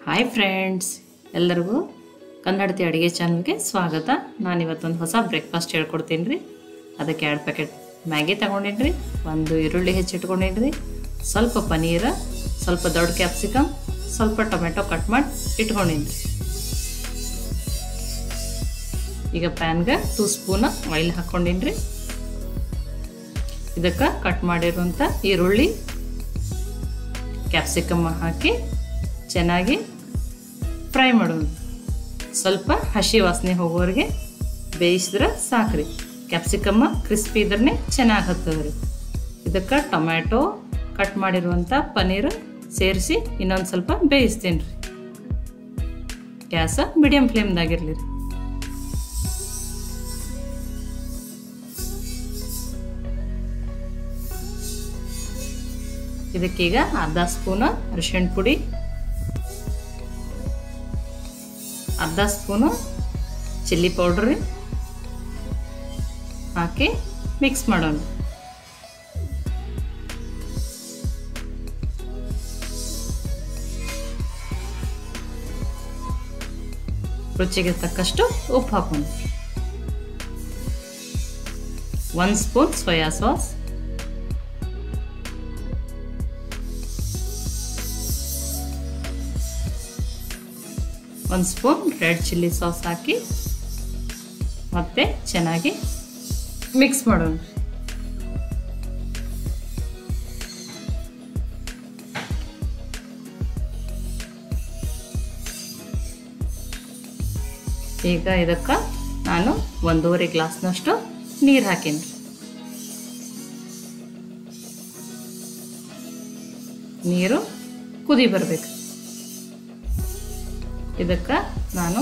Hi friends, ಎಲ್ಲರಿಗೂ ಕನ್ನಡತಿ ಅಡುಗೆ ಚಾನಲ್ಗೆ ಸ್ವಾಗತ. ನಾನು ಇವತ್ತೊಂದು ಹೊಸ ಬ್ರೇಕ್ಫಾಸ್ಟ್ ಹೇಳ್ಕೊಡ್ತೀನಿ ರೀ. ಅದಕ್ಕೆ 2 ಪ್ಯಾಕೆಟ್ ಮ್ಯಾಗಿ ತೊಗೊಂಡಿನ್ರಿ, 1 ಈರುಳ್ಳಿ ಹೆಚ್ಚಿಟ್ಕೊಂಡಿನ್ರಿ, ಸ್ವಲ್ಪ ಪನೀರ್, ಸ್ವಲ್ಪ ದೊಡ್ಡ ಕ್ಯಾಪ್ಸಿಕಮ್, ಸ್ವಲ್ಪ ಟೊಮೆಟೊ ಕಟ್ ಮಾಡಿ ಇಟ್ಕೊಂಡಿನ್ರಿ. ಈಗ ಪ್ಯಾನ್ಗೆ 2 ಸ್ಪೂನ್ ಆಯಿಲ್ ಹಾಕ್ಕೊಂಡಿನ್ರಿ. ಇದಕ್ಕೆ ಕಟ್ ಮಾಡಿರುವಂಥ ಈರುಳ್ಳಿ, ಕ್ಯಾಪ್ಸಿಕಮ್ ಹಾಕಿ ಚೆನ್ನಾಗಿ ಫ್ರೈ ಮಾಡೋದು. ಸ್ವಲ್ಪ ಹಸಿ ವಾಸನೆ ಹೋಗೋವರೆಗೆ ಬೇಯಿಸಿದ್ರೆ ಸಾಕ್ರಿ. ಕ್ಯಾಪ್ಸಿಕಮ್ಮ ಕ್ರಿಸ್ಪಿ ಇದ್ರೆ ಚೆನ್ನಾಗಿ ಹತ್ತದ್ರಿ. ಇದಕ್ಕೆ ಟೊಮ್ಯಾಟೊ ಕಟ್ ಮಾಡಿರುವಂಥ ಪನ್ನೀರ್ ಸೇರಿಸಿ ಇನ್ನೊಂದು ಸ್ವಲ್ಪ ಬೇಯಿಸ್ತೀನಿ ರೀ. ಗ್ಯಾಸ ಮೀಡಿಯಮ್ ಫ್ಲೇಮ್ದಾಗಿರಲಿ ರೀ. ಇದಕ್ಕೀಗ ಅರ್ಧ ಸ್ಪೂನ್ ಅರಿಶಿಣ ಪುಡಿ, ಅರ್ಧ ಸ್ಪೂನು ಚಿಲ್ಲಿ ಪೌಡ್ರಿ ಹಾಕಿ ಮಿಕ್ಸ್ ಮಾಡೋಣ. ರುಚಿಗೆ ತಕ್ಕಷ್ಟು ಉಪ್ಪು ಹಾಕೋಣ. 1 spoon soya sauce, 1 spoon red chilli sauce ಹಾಕಿ ಮತ್ತೆ ಚೆನ್ನಾಗಿ ಮಿಕ್ಸ್ ಮಾಡೋಣ. ಈಗ ಇದಕ್ಕೆ ನಾನು 1.5 ಗ್ಲಾಸ್ನಷ್ಟು ನೀರು ಹಾಕೀನಿ. ನೀರು ಕುದಿ ಬರಬೇಕು. ಇದಕ್ಕೆ ನಾನು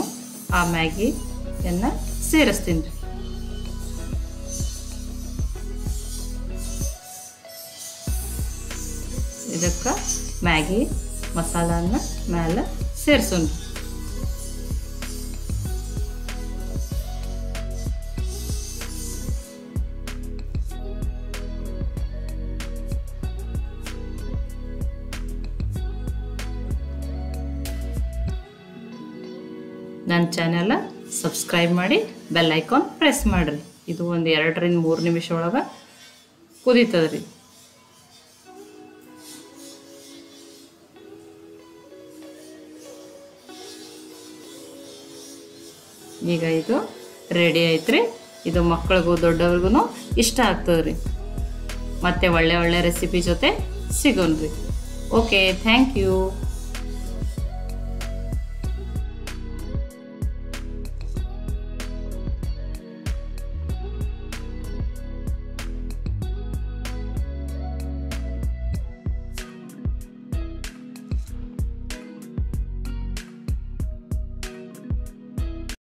ಆ ಮ್ಯಾಗಿಯನ್ನು ಸೇರಿಸ್ತೀನಿ ರೀ. ಇದಕ್ಕೆ ಮ್ಯಾಗಿ ಮಸಾಲನ್ನ ಮೇಲೆ ಸೇರಿಸೋಣ. ನನ್ನ ಚಾನೆಲ್ ಸಬ್ಸ್ಕ್ರೈಬ್ ಮಾಡಿ ಬೆಲ್ ಐಕಾನ್ ಪ್ರೆಸ್ ಮಾಡಿರಿ. ಇದು ಒಂದು 2 ರಿಂದ 3 ನಿಮಿಷ ಒಳಗೆ ಕುದೀತದ್ರಿ. ಈಗ ಇದು ರೆಡಿ ಐತ್ರಿ. ಇದು ಮಕ್ಕಳಿಗೂ ದೊಡ್ಡವ್ರಿಗೂ ಇಷ್ಟ ಆಗ್ತದ್ರಿ. ಮತ್ತೆ ಒಳ್ಳೆ ರೆಸಿಪಿ ಜೊತೆ ಸಿಗೋಣ್ರಿ. Okay, thank you.